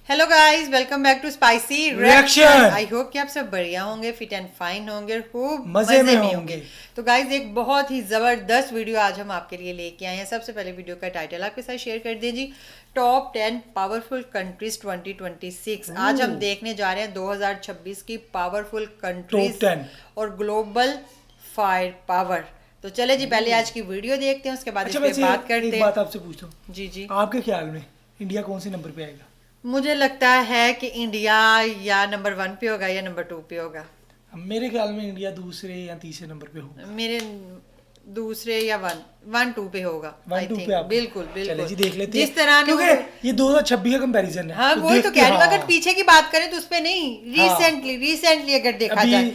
Hello guys, welcome back to spicy reaction. I hope कि आप सब बढ़िया होंगे, फिट एंड फाइन होंगे, खूब मजे में होंगे। तो गाइस, एक बहुत ही जबरदस्त वीडियो आज हम आपके लिए लेके आए हैं। सबसे पहले वीडियो का टाइटल आपके साथ शेयर कर दीजिए, टॉप 10 पावरफुल कंट्रीज 2026। आज हम देखने जा रहे हैं 2026 की पावरफुल कंट्रीज और ग्लोबल फायर पावर। तो चले जी, पहले आज की वीडियो देखते हैं, उसके बाद इस पे बात करते हैं। एक बात आपसे पूछता हूँ, जी, आपके ख्याल में इंडिया कौन से नंबर पे आएगा? मुझे लगता है कि इंडिया या नंबर 1 पे होगा या नंबर 2 पे होगा। मेरे ख्याल में इंडिया दूसरे या तीसरे नंबर पे होगा। मेरे दूसरे या 1-2 पे होगा। 1-2 पे आप बिल्कुल बिल्कुल। चले जी, देख लेते जिस तरह क्योंकि ये 2026 का कंपैरिजन है। हाँ, तो वही तो कह रही हूँ। अगर हाँ। पीछे की बात करें तो उस पे नहीं, रिसेंटली अगर देखा जाए,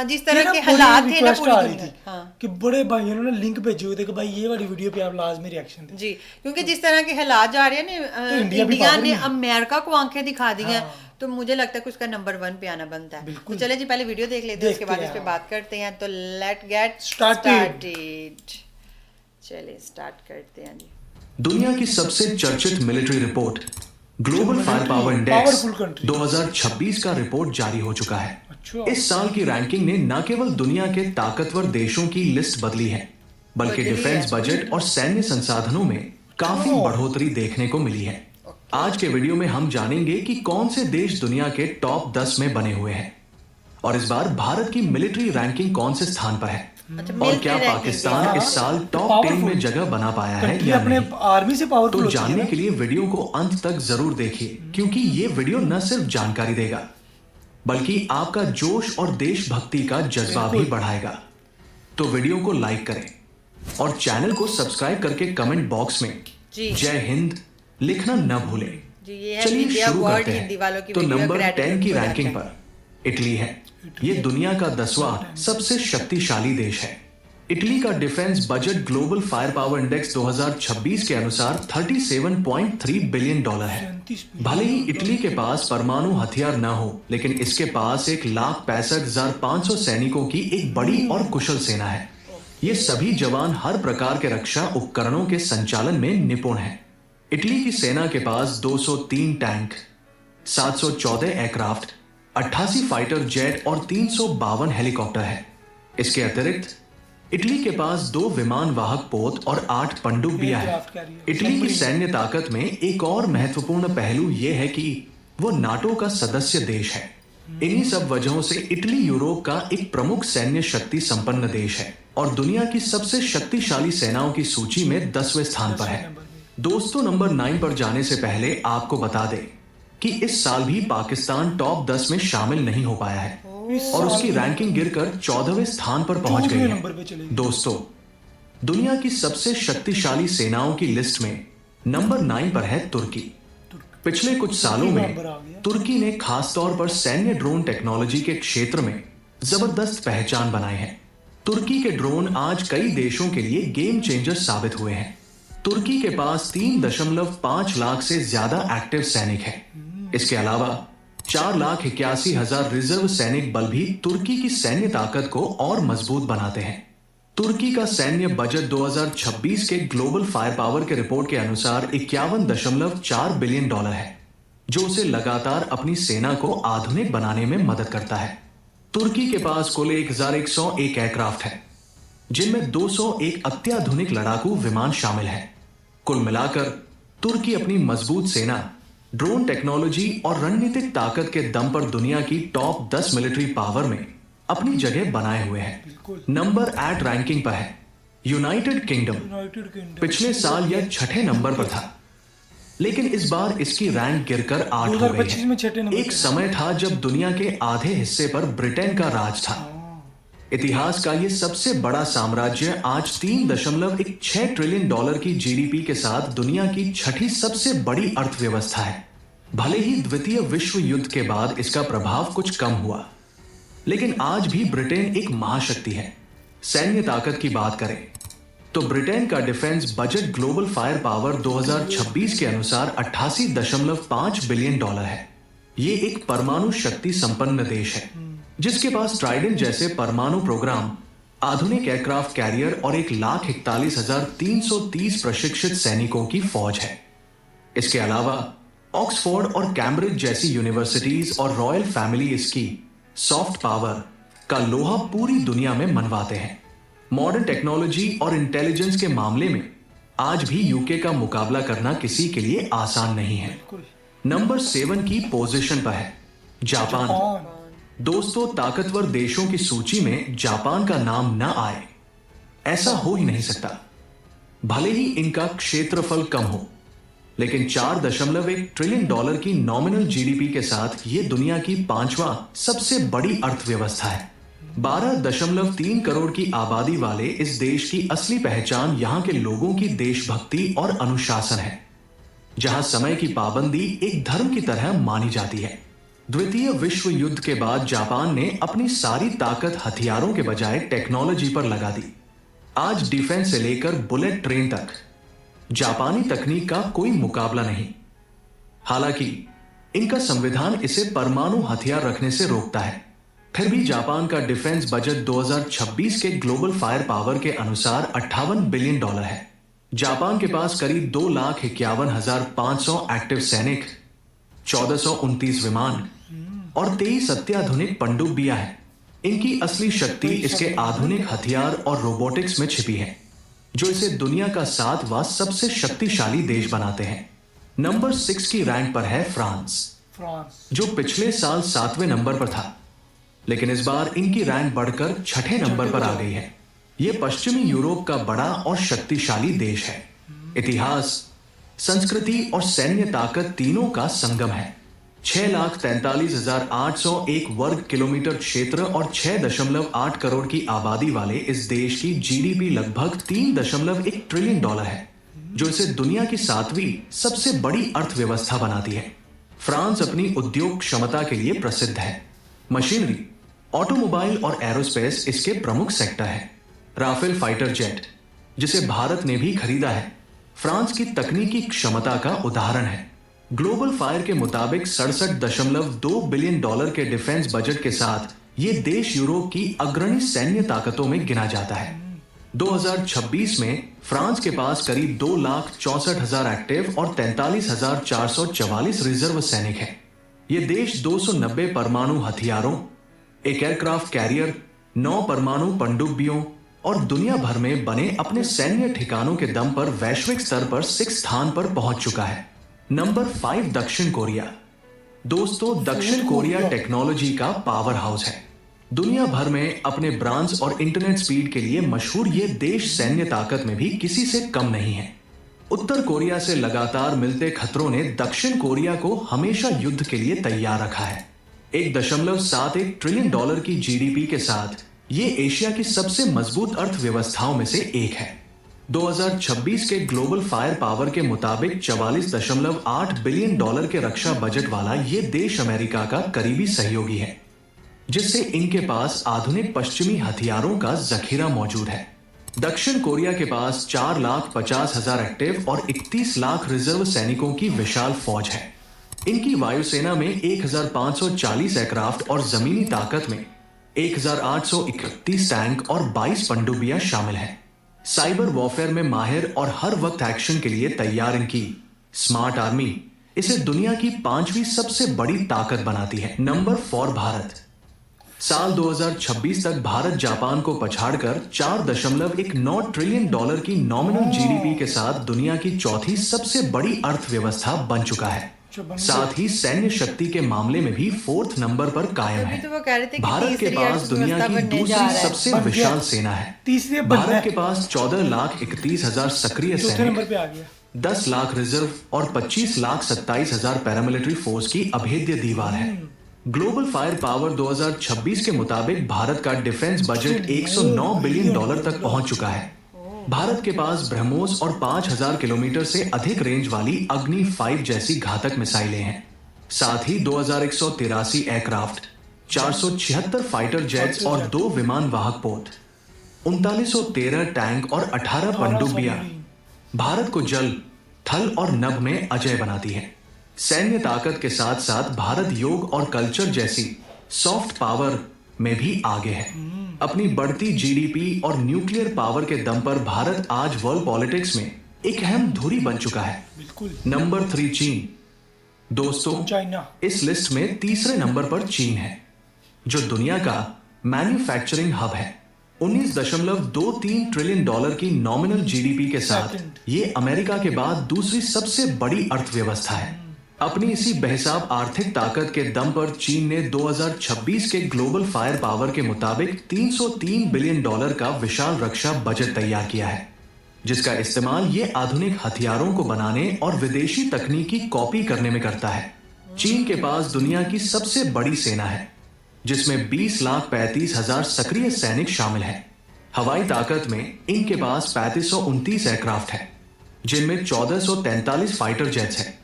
जिस तरह के हालात थे ना पूरी दुनिया। हाँ, कि बड़े भाइयों ने लिंक भेजे हुए थे कि भाई ये वाली वीडियो पे आप लाजमी रिएक्शन दें जी, क्योंकि जिस तरह के हालात जा रहे हैं ना, तो इंडिया ने अमेरिका को आंखें दिखा दी हैं। हाँ। तो मुझे लगता है कि उसका नंबर 1 पे आना बनता है। तो चले जी, पहले वीडियो देख लेते हैं, उसके बाद इस पे बात करते हैं। तो लेट गेट स्टार्टेड। चलिए स्टार्ट करते हैं जी। दुनिया की सबसे चर्चित military report global fire power index 2026 का रिपोर्ट जारी हो चुका है। इस साल की रैंकिंग ने न केवल दुनिया के ताकतवर देशों की लिस्ट बदली है, बल्कि डिफेंस बजट और सैन्य संसाधनों में काफी बढ़ोतरी देखने को मिली है। आज के वीडियो में हम जानेंगे कि कौन से देश दुनिया के टॉप 10 में बने हुए हैं और इस बार भारत की मिलिट्री रैंकिंग कौन से स्थान पर है, और क्या पाकिस्तान इस साल टॉप 10 में जगह बना पाया है या नहीं। आर्मी से पावरफुल तो जानने के लिए वीडियो को अंत तक जरूर देखिए, क्योंकि ये वीडियो न सिर्फ जानकारी देगा बल्कि आपका जोश और देशभक्ति का जज्बा भी बढ़ाएगा। तो वीडियो को लाइक करें और चैनल को सब्सक्राइब करके कमेंट बॉक्स में जय हिंद लिखना न भूलें। चलिए शुरू करते हैं। तो नंबर 10 की रैंकिंग पर इटली है। ये दुनिया का 10वां सबसे शक्तिशाली देश है। इटली का defence budget global fire power index 2026 के अनुसार $37.3 बिलियन है। भले ही इटली के पास परमाणु हथियार न हो, लेकिन इसके पास 1,65,500 सैनिकों की एक बड़ी और कुशल सेना है। ये सभी जवान हर प्रकार के रक्षा उपकरणों के संचालन में निपुण हैं। इटली की सेना के पास 203 टैंक, 714 एयरक्राफ्ट, 88 फाइटर जेट और 352 हेलीकॉप्टर है। इसके अतिरिक्त इटली के पास 2 विमान वाहक पोत और 8 पनडुब्बियां हैं। इटली की सैन्य ताकत में एक और महत्वपूर्ण पहलू यह है कि वो नाटो का सदस्य देश है। इन्हीं सब वजहों से इटली यूरोप का एक प्रमुख सैन्य शक्ति संपन्न देश है और दुनिया की सबसे शक्तिशाली सेनाओं की सूची में 10वें स्थान पर है। दोस्तों, नंबर 9 पर जाने से पहले आपको बता दें कि इस साल भी पाकिस्तान टॉप 10 में शामिल नहीं हो पाया है और उसकी रैंकिंग गिरकर 14वें स्थान पर पहुंच गई है। दोस्तों, दुनिया की सबसे शक्तिशाली सेनाओं की लिस्ट में नंबर 9 पर है तुर्की। पिछले कुछ सालों में तुर्की ने खासतौर पर सैन्य ड्रोन टेक्नोलॉजी के क्षेत्र में जबरदस्त पहचान बनाई है। तुर्की के ड्रोन आज कई देशों के लिए गेम चेंजर साबित हुए हैं। तुर्की के पास 3.5 लाख से ज्यादा एक्टिव सैनिक है। इसके अलावा 4,81,000 रिजर्व सैनिक बल भी तुर्की की सैन्य ताकत को और मजबूत बनाते हैं। तुर्की का सैन्य बजट 2026 के ग्लोबल फायर पावर के रिपोर्ट के अनुसार $51.4 बिलियन है, जो उसे लगातार अपनी सेना को आधुनिक बनाने में मदद करता है। तुर्की के पास कुल 1,101 एयरक्राफ्ट है, जिनमें 201 अत्याधुनिक लड़ाकू विमान शामिल हैं। कुल मिलाकर तुर्की अपनी मजबूत सेना, ड्रोन टेक्नोलॉजी और रणनीतिक ताकत के दम पर दुनिया की टॉप 10 मिलिट्री पावर में अपनी जगह बनाए हुए है। नंबर 8 रैंकिंग पर है यूनाइटेड किंगडम। पिछले साल यह 6ठे नंबर पर था, लेकिन इस बार इसकी रैंक गिरकर 8 हो गई है। एक समय था जब दुनिया के आधे हिस्से पर ब्रिटेन का राज था। इतिहास का यह सबसे बड़ा साम्राज्य आज $3.16 ट्रिलियन की जीडीपी के साथ दुनिया की 6ठी सबसे बड़ी अर्थव्यवस्था है। भले ही द्वितीय विश्व युद्ध के बाद इसका प्रभाव कुछ कम हुआ, लेकिन आज भी ब्रिटेन एक महाशक्ति है। सैन्य ताकत की बात करें तो ब्रिटेन का defence budget global fire power 2026 के अनुसार $88.5 बिलियन है। ये एक परमाणु शक्ति संपन्न देश है, जिसके पास ट्राइडेंट जैसे परमाणु प्रोग्राम, आधुनिक एयरक्राफ्ट कैरियर और 1,41,330 प्रशिक्षित सैनिकों की फौज है। इसके अलावा ऑक्सफोर्ड और कैम्ब्रिज जैसी यूनिवर्सिटीज और रॉयल फैमिली इसकी सॉफ्ट पावर का लोहा पूरी दुनिया में मनवाते हैं। मॉडर्न टेक्नोलॉजी और इंटेलिजेंस के मामले में आज भी यूके का मुकाबला करना किसी के लिए आसान नहीं है। नंबर 7 की पोजीशन पर है जापान। दोस्तों, ताकतवर देशों की सूची में जापान का नाम न आए ऐसा हो ही नहीं सकता। भले ही इनका क्षेत्रफल कम हो, लेकिन $4.1 ट्रिलियन की नॉमिनल जीडीपी के साथ ये दुनिया की 5वां सबसे बड़ी अर्थव्यवस्था है। 12.3 करोड़ की आबादी वाले इस देश की असली पहचान यहां के लोगों की देशभक्ति और अनुशासन है, जहां समय की पाबंदी एक धर्म की तरह मानी जाती है। द्वितीय विश्व युद्ध के बाद जापान ने अपनी सारी ताकत हथियारों के बजाय टेक्नोलॉजी पर लगा दी। आज डिफेंस से लेकर बुलेट ट्रेन तक जापानी तकनीक का कोई मुकाबला नहीं। हालांकि इनका संविधान इसे परमाणु हथियार रखने से रोकता है, फिर भी जापान का डिफेंस बजट 2026 के ग्लोबल फायर पावर के अनुसार $58 बिलियन है। जापान के पास करीब 2,51,500 एक्टिव सैनिक, 1429 विमान और 23 अत्याधुनिक पनडुब्बियां हैं। इनकी असली शक्ति इसके आधुनिक हथियार और रोबोटिक्स में छिपी है, जो इसे दुनिया का 7वां सबसे शक्तिशाली देश बनाते हैं। नंबर 6 की रैंक पर है फ्रांस, जो पिछले साल 7वें नंबर पर था, लेकिन इस बार इनकी रैंक बढ़कर 6ठे नंबर पर आ गई है। यह पश्चिमी यूरोप का बड़ा और शक्तिशाली देश है। इतिहास, संस्कृति और सैन्य ताकत तीनों का संगम है। 6,43,801 वर्ग किलोमीटर क्षेत्र और 6.8 करोड़ की आबादी वाले इस देश की जीडीपी लगभग $3.1 ट्रिलियन है, जो इसे दुनिया की 7वीं सबसे बड़ी अर्थव्यवस्था बनाती है। फ्रांस अपनी उद्योग क्षमता के लिए प्रसिद्ध है। मशीनरी, ऑटोमोबाइल और एरोस्पेस इसके प्रमुख सेक्टर है। राफेल फाइटर जेट, जिसे भारत ने भी खरीदा है, फ्रांस की तकनीकी क्षमता का उदाहरण है। ग्लोबल फायर के मुताबिक $67.2 बिलियन के डिफेंस बजट के साथ ये देश यूरोप की अग्रणी सैन्य ताकतों में गिना जाता है। 2026 में फ्रांस के पास करीब 2,64,000 एक्टिव और 43,444 रिजर्व सैनिक हैं। ये देश 290 परमाणु हथियारों, एक एयरक्राफ्ट कैरियर, 9 परमाणु पनडुब्बियों और दुनिया भर में बने अपने सैन्य ठिकानों के दम पर वैश्विक स्तर पर 6 स्थान पर पहुंच चुका है। नंबर 5 दक्षिण कोरिया। दोस्तों, दक्षिण कोरिया टेक्नोलॉजी का पावर हाउस है। दुनिया भर में अपने ब्रांच और इंटरनेट स्पीड के लिए मशहूर ये देश सैन्य ताकत में भी किसी से कम नहीं है। उत्तर कोरिया से लगातार मिलते खतरों ने दक्षिण कोरिया को हमेशा युद्ध के लिए तैयार रखा है। $1.71 ट्रिलियन की जीडीपी के साथ ये एशिया की सबसे मजबूत अर्थव्यवस्थाओं में से एक है। 2026 के ग्लोबल फायर पावर के मुताबिक $44.8 बिलियन के रक्षा बजट वाला ये देश अमेरिका का करीबी सहयोगी है, जिससे इनके पास आधुनिक पश्चिमी हथियारों का जखीरा मौजूद है। दक्षिण कोरिया के पास 4,50,000 एक्टिव और 31 लाख रिजर्व सैनिकों की विशाल फौज है। इनकी वायुसेना में 1,540 एयरक्राफ्ट और जमीनी ताकत में 1,831 टैंक और 22 पनडुब्बियां शामिल हैं। साइबर वॉरफेयर में माहिर और हर वक्त एक्शन के लिए तैयार इनकी स्मार्ट आर्मी इसे दुनिया की 5वीं सबसे बड़ी ताकत बनाती है। नंबर 4 भारत। साल 2026 तक भारत जापान को पछाड़कर $4.19 ट्रिलियन की नॉमिनल जीडीपी के साथ दुनिया की 4थी सबसे बड़ी अर्थव्यवस्था बन चुका है। साथ ही सैन्य शक्ति के मामले में भी 4th नंबर पर कायम है। भारत के पास दुनिया की दूसरी सबसे विशाल सेना है। भारत के पास 14,31,000 सक्रिय सैनिक, 10 लाख रिजर्व और 25,27,000 पैरामिलिट्री फोर्स की अभेद्य दीवार है। ग्लोबल फायर पावर 2026 के मुताबिक भारत का डिफेंस बजट $109 बिलियन तक पहुंच चुका है। भारत के पास ब्रह्मोस और 5,000 किलोमीटर से अधिक रेंज वाली अग्नि 5 जैसी घातक मिसाइलें हैं। साथ ही 2,183 एयरक्राफ्ट, 476 फाइटर जेट्स और 2 विमान वाहक पोत, 3,913 टैंक और 18 पनडुब्बियां भारत को जल, थल और नभ में अजय बनाती है। सैन्य ताकत के साथ साथ भारत योग और कल्चर जैसी सॉफ्ट पावर में भी आगे है। अपनी बढ़ती जीडीपी और न्यूक्लियर पावर के दम पर भारत आज वर्ल्ड पॉलिटिक्स में एक अहम धुरी बन चुका है। नंबर 3 चीन। दोस्तों, चाइना। इस लिस्ट में तीसरे नंबर पर चीन है, जो दुनिया का मैन्युफैक्चरिंग हब है। 19.23 ट्रिलियन डॉलर की नॉमिनल जीडीपी के साथ ये अमेरिका के बाद दूसरी सबसे बड़ी अर्थव्यवस्था है। अपनी इसी बेहिसाब आर्थिक ताकत के दम पर चीन ने 2026 के ग्लोबल फायर पावर के मुताबिक 303 बिलियन डॉलर का विशाल रक्षा बजट तैयार किया है, जिसका इस्तेमाल ये आधुनिक हथियारों को बनाने और विदेशी तकनीकी कॉपी करने में करता है। चीन के पास दुनिया की सबसे बड़ी सेना है, जिसमें 20,35,000 सक्रिय सैनिक शामिल हैं। हवाई ताकत में इनके पास 3529 एयरक्राफ्ट है, जिनमें 1443 फाइटर जेट्स हैं,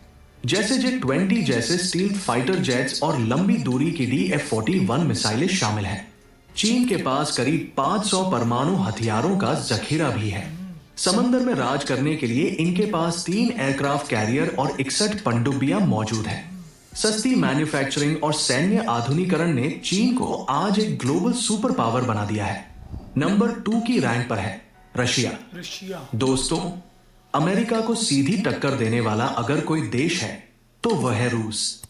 जैसे J-20 जैसे स्टील्थ फाइटर जेट्स और लंबी दूरी की DF-41 मिसाइलें शामिल हैं। चीन के पास करीब 500 परमाणु हथियारों का जखीरा भी है। समंदर में राज करने के लिए इनके पास 3 एयरक्राफ्ट कैरियर और 61 पनडुब्बियां मौजूद हैं। सस्ती मैन्युफैक्चरिंग और सैन्य आधुनिकरण ने चीन को आज एक ग्लोबल सुपर पावर बना दिया है। नंबर 2 की रैंक पर है रशिया। दोस्तों, अमेरिका को सीधी टक्कर देने वाला अगर कोई देश है तो वह है रूस।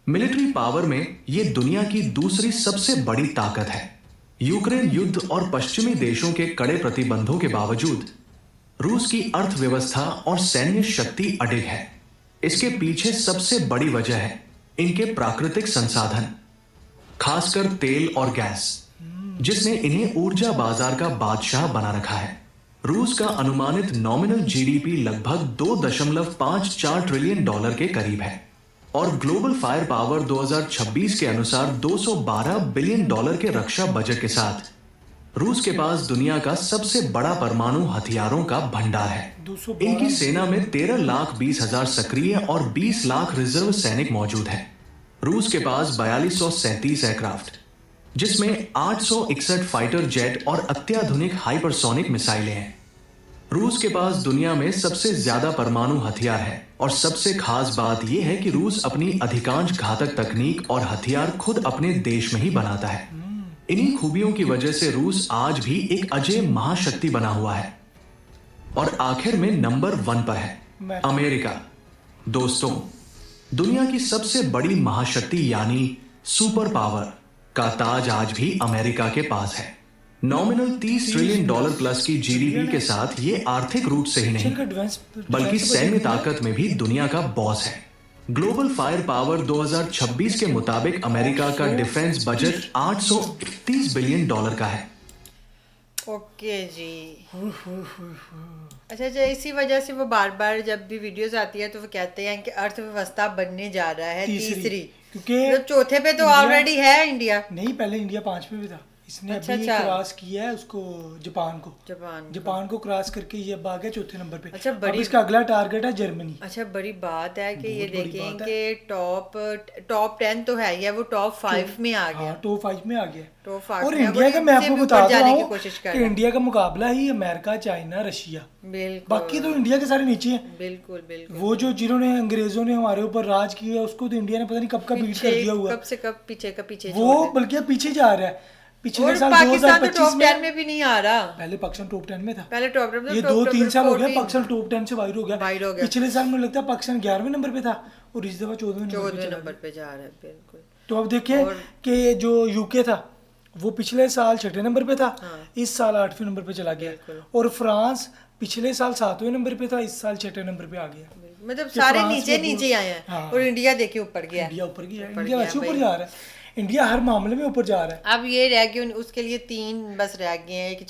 मिलिट्री पावर में यह दुनिया की दूसरी सबसे बड़ी ताकत है। यूक्रेन युद्ध और पश्चिमी देशों के कड़े प्रतिबंधों के बावजूद रूस की अर्थव्यवस्था और सैन्य शक्ति अडिग है। इसके पीछे सबसे बड़ी वजह है इनके प्राकृतिक संसाधन, खासकर तेल और गैस, जिसने इन्हें ऊर्जा बाजार का बादशाह बना रखा है। रूस का अनुमानित नॉमिनल जीडीपी लगभग 2.54 ट्रिलियन डॉलर के करीब है और ग्लोबल फायर पावर 2026 के अनुसार 212 बिलियन डॉलर के रक्षा बजट के साथ रूस के पास दुनिया का सबसे बड़ा परमाणु हथियारों का भंडार है। इनकी सेना में 13,20,000 सक्रिय और 20 लाख रिजर्व सैनिक मौजूद हैं। रूस के पास 4237 एयरक्राफ्ट, जिसमें 861 फाइटर जेट और अत्याधुनिक हाइपरसोनिक मिसाइलें हैं। रूस के पास दुनिया में सबसे ज्यादा परमाणु हथियार है और सबसे खास बात यह है कि रूस अपनी अधिकांश घातक तकनीक और हथियार खुद अपने देश में ही बनाता है। इन्हीं खूबियों की वजह से रूस आज भी एक अजय महाशक्ति बना हुआ है। और आखिर में नंबर 1 पर है अमेरिका। दोस्तों, दुनिया की सबसे बड़ी महाशक्ति यानी सुपर पावर का ताज आज भी अमेरिका के पास है। नॉमिनल 30 ट्रिलियन डॉलर प्लस की जीडीपी के साथ ये आर्थिक रूप से ही नहीं बल्कि सैन्य ताकत में भी दुनिया का बॉस है। ग्लोबल फायर पावर 2026 के मुताबिक अमेरिका का डिफेंस बजट 830 बिलियन डॉलर का है। ओके जी। अच्छा, इसी वजह से वो बार बार जब भी वीडियोस आती है तो वो कहते हैं कि अर्थव्यवस्था बनने जा रहा है तीसरी, क्योंकि चौथे पे तो ऑलरेडी है इंडिया। नहीं, पहले इंडिया 5 पे भी था। इसने अभी क्रॉस किया है उसको, जापान को क्रॉस करके ये अब आ गया चौथे नंबर पे। अच्छा, अब इसका अगला टारगेट है जर्मनी। अच्छा, बड़ी बात है कि ये देखें कि टॉप 10 तो है ही, वो टॉप 5 में आ गया। टॉप 5 में आ गया। और इंडिया का मैं आपको बता रहा हूँ कि इंडिया का मुकाबला ही अमेरिका, चाइना, रशिया, बिल्कुल। बाकी तो इंडिया के सारे नीचे हैं। बिल्कुल बिल्कुल। वो जो जिन्होंने अंग्रेजों ने हमारे ऊपर राज किया उसको तो इंडिया ने पता नहीं कब का बीट कर दिया हुआ, कब से कब पीछे वो बल्कि पीछे जा रहा है। पिछले साल पाकिस्तान तो टॉप 10 में भी नहीं आ रहा। पहले पाकिस्तान टॉप 10 में था। पहले टॉप 10 में, ये 2-3 साल हो गया पाकिस्तान टॉप 10 से बाहर हो गया। पिछले साल मुझे लगता है पाकिस्तान 11वें नंबर पे था और इस दफा 14वें नंबर पे जा रहा है। बिल्कुल। तो अब देखिए कि जो यूके था वो पिछले साल 6ठे नंबर पे था, इस साल 8वें नंबर पे चला गया। और फ्रांस पिछले साल 7वें नंबर पे था, इस साल 6ठे नंबर पे आ गया। मतलब सारे नीचे आए हैं। और इंडिया देखिए ऊपर गया। इंडिया वैसे ऊपर जा रहा है। इंडिया हर मामले में ऊपर जा रहा है। अब ये रह गए उसके लिए 3 बस रह गए हैं, एक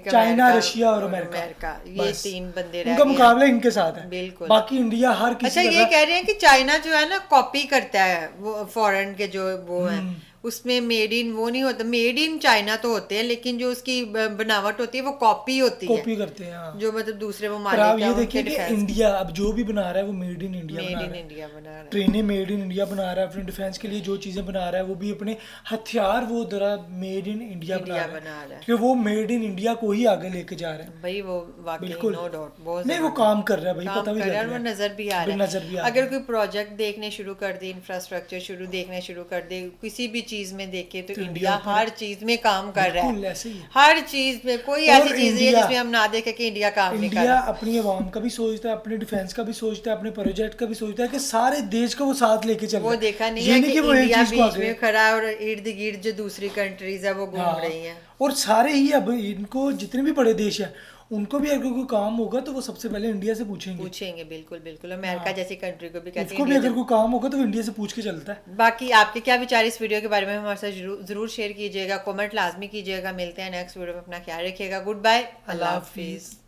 चाइना, रशिया और अमेरिका। ये 3 बंदे रह गए। उनका मुकाबला इनके साथ है। बिल्कुल। बाकी इंडिया हर किसी। अच्छा, ये कह रहे हैं कि चाइना जो है ना कॉपी करता है वो फॉरेन के जो वो है, उसमें मेड इन वो नहीं होता। मेड इन चाइना तो होते हैं, लेकिन जो उसकी बनावट होती है वो कॉपी होती है। कॉपी करते हैं, हाँ। जो मतलब दूसरे ममालिक ये देखिए कि इंडिया अब जो भी बना रहा है वो मेड इन इंडिया बना रहा है। ट्रेनें मेड इन इंडिया बना रहा है। अपने डिफेंस के लिए जो चीजें बना रहा है वो भी अपने हथियार वो जरा मेड इन इंडिया बना रहा है, क्योंकि वो मेड इन इंडिया को ही आगे लेके जा रहा है भाई। वो वाकई नो डाउट बहुत नहीं, वो काम कर रहा है भाई, पता भी चल रहा है, नजर भी आ रहा है। अगर कोई प्रोजेक्ट देखने शुरू कर दे, इंफ्रास्ट्रक्चर देखने शुरू कर दे, किसी भी चीज में देखे तो इंडिया हर चीज में काम कर रहा बिल्कुल है, ऐसे ही है। हर चीज में कोई और ऐसी चीज नहीं है इंडिया- जिसमें हम ना देखे कि इंडिया काम नहीं कर इंडिया रहा। अपनी आवाम का भी सोचता है, अपने डिफेंस का भी सोचता है, अपने प्रोजेक्ट का भी सोचता है कि सारे देश को वो साथ लेके चल रहा वो है। देखा नहीं ये है कि कि वो एक इंडिया चीज को बीच आगे- में खड़ा है और इर्द गिर्द जो दूसरी कंट्रीज है वो घूम हाँ, रही हैं। और सारे ही अब इनको जितने भी बड़े देश हैं उनको भी अगर कोई काम होगा तो वो सबसे पहले इंडिया से पूछेंगे। बिल्कुल बिल्कुल, अमेरिका जैसी कंट्री को भी कहते उसको भी हैं अगर कोई काम होगा तो वो इंडिया से पूछ के चलता है। बाकी आपके क्या विचार इस वीडियो के बारे में हमारे साथ जरूर शेयर कीजिएगा, कमेंट लाजमी कीजिएगा। मिलते हैं नेक्स्ट वीडियो में, अपना ख्याल रखिएगा। गुड बाय, अल्लाह हाफिज।